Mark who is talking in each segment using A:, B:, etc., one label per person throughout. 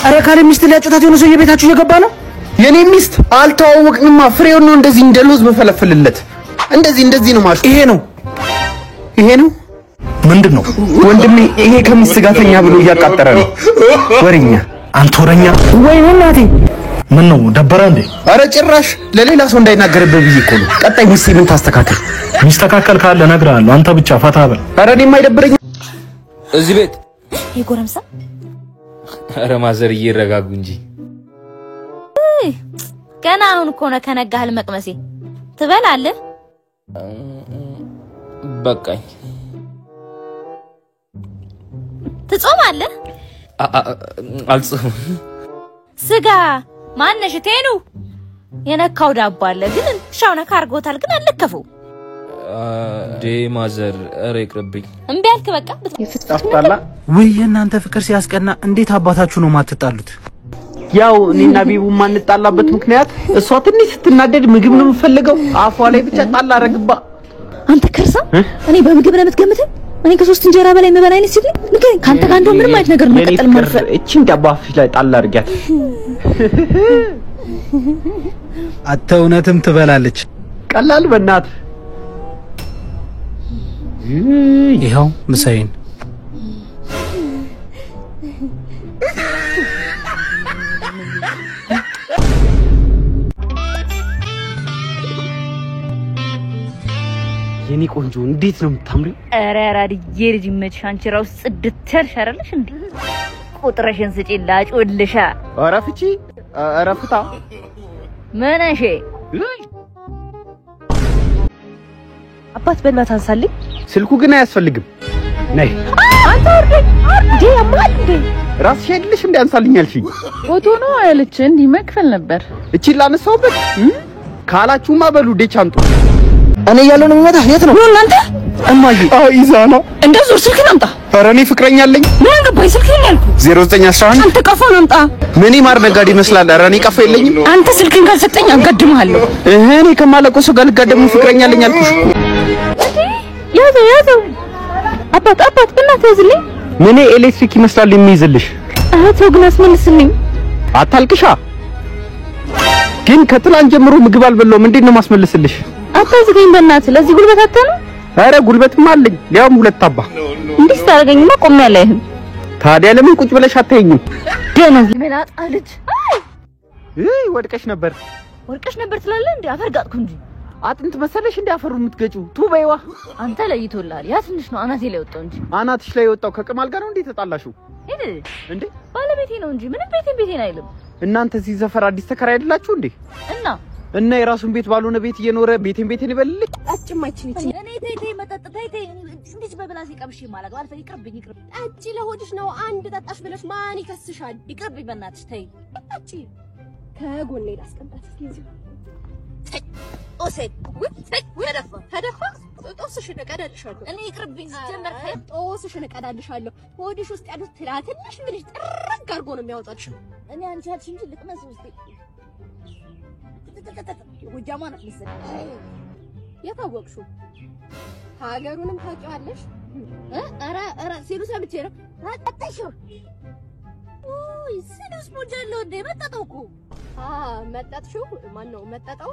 A: አረ ካለ ሚስት ሊያጫታት የሆነ ሰው የቤታችሁ እየገባ ነው የኔ ሚስት አልተዋወቅንማ ፍሬው ነው እንደዚህ እንደሎዝ መፈለፈልለት እንደዚህ ነው ማለት ይሄ ነው ምንድነው ወንድሜ ይሄ ከሚስት ጋር ተኛ ብሎ እያቃጠረ ነው ወሬኛ አንተ ወሬኛ ወይኔ እናቴ ምን ነው ደበረ እንዴ አረ ጭራሽ ለሌላ ሰው እንዳይናገርብህ ብዬ እኮ ነው ቀጣይ ሚስት ምን ታስተካክል ሚስተካከል ካለ ነግራለሁ አንተ ብቻ ፈታ በል አረ እኔ የማይደብረኝ
B: እዚህ ቤት
C: ይጎረምሳ
B: አረ ማዘር ይረጋጉ እንጂ
C: ገና አሁን እኮ ነው ከነጋህል መቅመሴ ትበላለህ
B: በቃኝ
C: ትጾማለህ
B: አልጾም
C: ስጋ ማነሽ ቴኑ የነካው ዳቦ አለ ግን ሻውና ካርጎታል ግን አልከፈው
B: ማዘር አረ ይቅርብኝ
C: እምቢ አልክ በቃ
A: ታስጣላ ወይ እናንተ ፍቅር ሲያስቀና እንዴት አባታችሁ ነው ማትጣሉት ያው እኔና ቢቡ ማንጣላበት ምክንያት እሷ ትንሽ ስትናደድ ምግብ ነው የምፈልገው አፏ ላይ ብቻ ጣላ አረግባ
C: አንተ ከርሳ እኔ በምግብ ነው የምትገምተኝ እኔ ከሶስት እንጀራ በላይ መበላ አይነት ሲል ንገረኝ ካንተ ጋር እንደው ምንም አይነት ነገር መቀጠል ማርፈ
A: እቺን ዳባፍ ላይ ጣላ አርጋት አተውነትም ትበላለች ቀላል በእናት ይሄው ምሳይን የኔ ቆንጆ እንዴት ነው የምታምሪው
C: አረ አራድዬ ልጅ መች አንቺ ራስ ጽድት ያልሽ አይደለሽ እንዴ ቁጥረሽን ስጪ ላጮልሻ
A: አረፍቺ አረፍታ
C: ምንሽ
D: አባት በእናትህ አንሳልኝ
A: ስልኩ ግን አያስፈልግም ነይ
D: አንተ አርዴ ያማል እንዴ
A: ራስሽ ሄድልሽ እንደ አንሳልኝ አልሽኝ
D: ፎቶ ነው አለች እንዴ መክፈል ነበር
A: እቺ ላነሳውበት ካላችሁማ በሉ ዴቻንጡ እኔ ያለው ነው የሚመጣ የት ነው እናንተ እማዬ ኢዛና
D: እንደዚህ ስልክህን አምጣ
A: ኧረ እኔ ፍቅረኛ አለኝ
D: ምን ገባኝ ስልክህን ያልኩ
A: 0911
D: አንተ ቀፎን አምጣ
A: ምን ይማር ነጋዴ ይመስላል ኧረ እኔ ቀፎ የለኝም
D: አንተ ስልክህን ካልሰጠኝ አጋድምሃለሁ
A: እኔ ከማለቀው ሰው ጋር ልጋደም ፍቅረኛ አለኝ አልኩሽ
D: ያዘው አባት በእናትህ ያዝልኝ
A: ምን ኤሌክትሪክ ይመስላል የሚይዝልሽ
D: አቶ ግን አስመልስልኝ
A: አታልቅሻ ግን ከትላንት ጀምሮ ምግብ አልበላሁም እንዴት ነው ማስመልስልሽ
D: አታዝገኝ በእናትህ ለዚህ ጉልበት አታነው
A: አረ ጉልበትም አለኝ ያውም ሁለት አባ
D: እንዴ ታረጋኝማ ቆም ያለህም
A: ታዲያ ለምን ቁጭ ብለሽ አታየኝም
D: ደነዝ መላጣ ልጅ
A: ወድቀሽ ነበር
D: ትላለህ እንዴ አፈርጋጥኩ እንጂ
A: አጥንት መሰለሽ እንዴ አፈሩ የምትገጩ ቱበይዋ
D: አንተ ለይቶላል ያ ትንሽ ነው አናቴ ላይ ወጣው እንጂ
A: አናትሽ ላይ ወጣው ከቅማል ጋር ነው እንዴ ተጣላሽው እንዴ
D: ባለቤቴ ነው እንጂ ምንም ቤቴን አይልም
A: እናንተ እዚህ ዘፈር አዲስ ተከራይ አይደላችሁ እንዴ እና የራሱን ቤት ባልሆነ ቤት እየኖረ ቤቴን ይበልልኝ
D: አጭማችን እቺ
C: እኔ ተይ መጠጥ ተይ እንዴት በብላስ ይቀብሽ ማለት አልፈ ይቅርብኝ
D: አጭ ለሆድሽ ነው አንድ ጠጣሽ ብለሽ ማን ይከስሻል
C: ይቅርብኝ በእናትሽ ተይ
D: አጭ ከጎኔ ላስቀምጣት እስኪ
C: ኦሴት ተደፋ
D: ጦስሽን እቀዳልሻለሁ
C: እኔ ይቅርብኝ ጀመር
D: ጦስሽን እቀዳልሻለሁ ሆድሽ ውስጥ ያሉት ትላትልሽ ብለሽ ጥርግ አድርጎ ነው የሚያወጣልሽ
C: እኔ አንቺ አልሽ እንጂ ልቅመስ ውስጥ ወጃማ ነው መሰለኝ
D: የታወቅሽው ሀገሩንም ታውቂዋለሽ
C: ኧረ ሲሉ ሰምቼ ነው አጣጣሽው ሲሉስ ሞጃለው እንደ መጣጣው እኮ
D: መጣጥሽው ማን ነው መጣጣው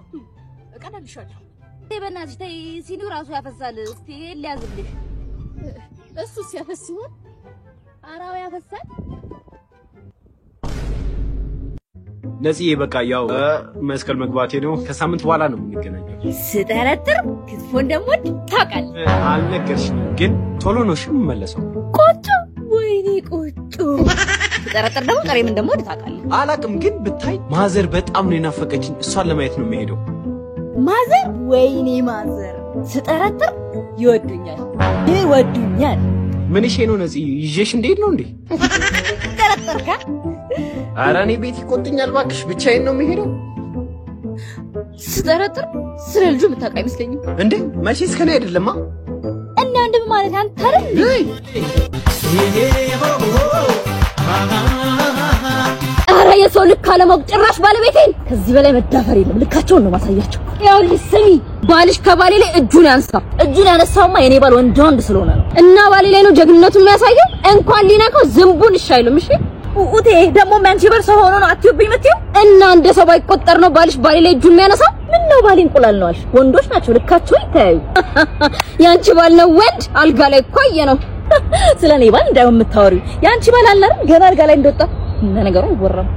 D: እቀዳልሻለሁ
C: በእናትሽ ተይ ሲሉ ራሱ ያፈሳል እስቲ ሊያዝልሽ
D: እሱስ ያፈስ ሲሆን አራው ያፈሳል
A: ነፂ በቃ ያው መስቀል መግባቴ ነው ከሳምንት በኋላ ነው የምንገናኘው
C: ስጠረጥር ክትፎ እንደምወድ ታውቃለህ
A: አልነገርሽኝም ግን ቶሎ ነው የምመለሰው
C: ቆጮ ወይኔ ቆጮ ስጠረጥር ደግሞ ጥሬም እንደምወድ ታውቃለህ
A: አላቅም ግን ብታይ ማዘር በጣም ነው የናፈቀችኝ እሷን ለማየት ነው የምሄደው
C: ማዘር ወይኔ ማዘር ስጠረጥር ይወዱኛል
A: ምን እሺ ነው ነፂ ይዤሽ እንዴት ነው እንዴ
C: ተጠረጠርካ
A: ኧረ እኔ ቤት ይቆጥኛል እባክሽ ብቻዬን ነው የምሄደው
C: ስጠረጥር ስለ ልጁ የምታውቅ አይመስለኝም
A: እንዴ መቼስ ከኔ አይደለማ
C: እና እንደም ማለት አንተ አይደል ኧረ የሰው ልክ አለማወቅ ጭራሽ ባለቤቴን ከዚህ በላይ መዳፈር የለም ልካቸውን ነው ማሳያቸው ያው ልስሚ ባልሽ ከባሌ ላይ እጁን ያነሳውማ የኔ ባል ወንድ ስለሆነ ነው እና ባሌ ላይ ነው ጀግንነቱን የሚያሳየው እንኳን ሊነካው ዝምቡን ይሻይልም እሺ ኡቴ ደግሞ ማንቺበር ሰው ሆኖ ነው አትዩብኝ መጥዩ እና እንደ ሰው ባይቆጠር ነው ባልሽ ባሌ ላይ እጁን የሚያነሳው ምን ነው ባሌ እንቁላል ነው አልሽ ወንዶች ናቸው ልካቸው ይታያዩ ያንቺ ባል ነው ወንድ አልጋ ላይ ቆየ ነው ስለኔ ባል እንዳው የምታወሪው ያንቺ ባል አለ አይደል ገና አልጋ ላይ እንደወጣ ነገሩ ይወራም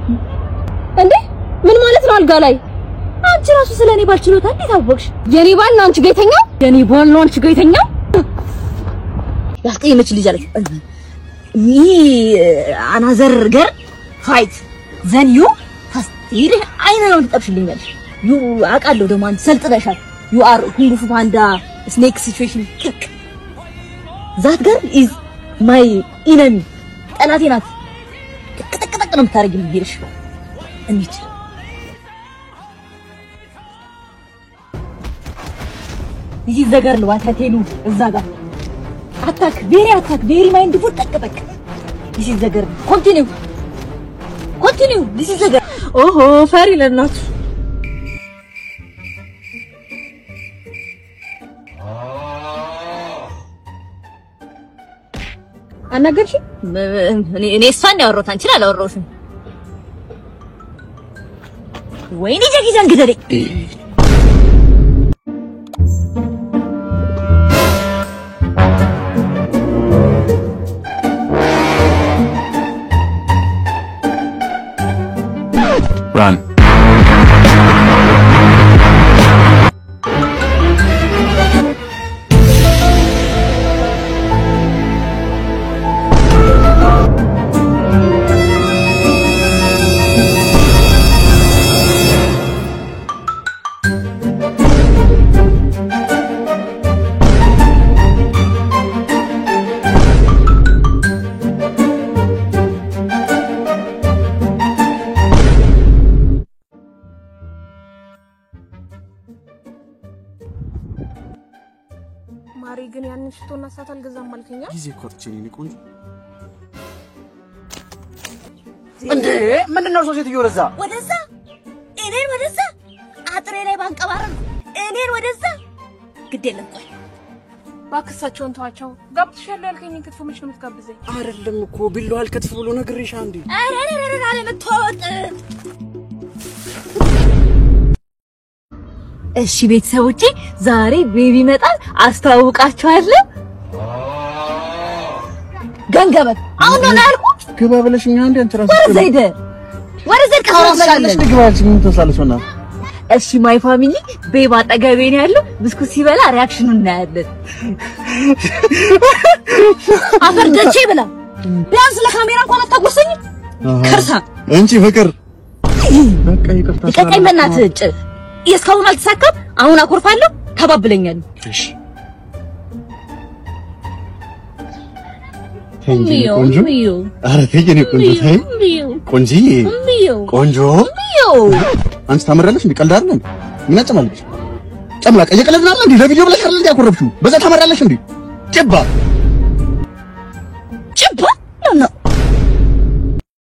C: እንዴ ምን ማለት ነው አልጋ ላይ አንቺ ራሱ ስለኔ ባል ችሎታ እንዴት አወቅሽ የኔ ባል ነው አንቺ ጋይተኛ የኔ ባል ነው አንቺ ጋይተኛ ያስቀየመች ልጅ አለች ሚ አናዘር ገር ፋይት ዘን ዩ ይሄ አይነ ነው ተጠብሽልኛል ዩ አቃለው ደሞ አንቺ ሰልጥነሻል ዩ አር ኩንግ ፉ ፓንዳ ስኔክ ሲቹዌሽን ዛት ገር ኢዝ ማይ ኢነሚ ጠላቴ ናት ተቀጠቀጠ ነው የምታረጊልኝ ይልሽ እንዴ ይህ ዘገር ነው አታቴሉ እዛ ጋር አታክ ቬሪ ማይንድ ፉል ተቀበቅ ይህ ዘገር ኮንቲኒው ይህ ዘገር ኦሆ ፈሪ ለናቱ አናገርሽ እኔ እሷን ያወራሁት አንቺ አላወራሁሽም ወይኔ ጀጊዛን ግደለኝ
A: Run.
E: ማሪ ግን ያንን ሽቶና ሳት አልገዛም ማልከኛ
A: ጊዜ ኮርቼኝ ነው ቆንጆ እንዴ ምንድነው ሰው ሴትዮ ወደዛ እኔን ወደዛ አጥሬ ላይ ባንቀባረር እኔን ወደዛ ግድ የለም ቆይ
E: ባክሳቸውን ተዋቸው ጋብተሻል ያልከኝ ክትፎ መች ነው የምትጋብዘኝ
A: አይደለም እኮ ቢለው አልከትፍ ብሎ ነግሬሻ እንዴ
C: አረ ለምትወጥ እሺ ቤተሰቦቼ ዛሬ ቤቢ መጣል አስተዋውቃችኋለሁ ገንገበት አሁን ነው ያልኩት
A: ግባ ብለሽኛ እንዴ እንትራስ
C: ወረዘ ካራሻለሽ
A: ግባልሽ ምን ተሳለሽና
C: እሺ ማይ ፋሚሊ ቤባ አጠገቤ ነው ያለው ብስኩት ሲበላ ሪአክሽኑን እናያለን አፈርደቼ ብላ ቢያንስ ለካሜራ እንኳን አታጎሰኝ ከርሳ
A: እንጂ ፍቅር በቃ ይቅርታ
C: በእናትህ እስካሁን አልተሳካም አሁን አኮርፋለሁ ተባብለኛል
A: እሺ ቆንጆ አረ ተገኘ ቆንጆ ታይ ቆንጆ አንቺ ታመራለሽ እንዴ ቀልድ አይደል ምን አጨማለሽ ጨምላቀ የቀለድና እንዴ ለቪዲዮ ብለሽ አይደል ያኮረፍሽው በዛ ታመራለሽ እንዴ ጭባ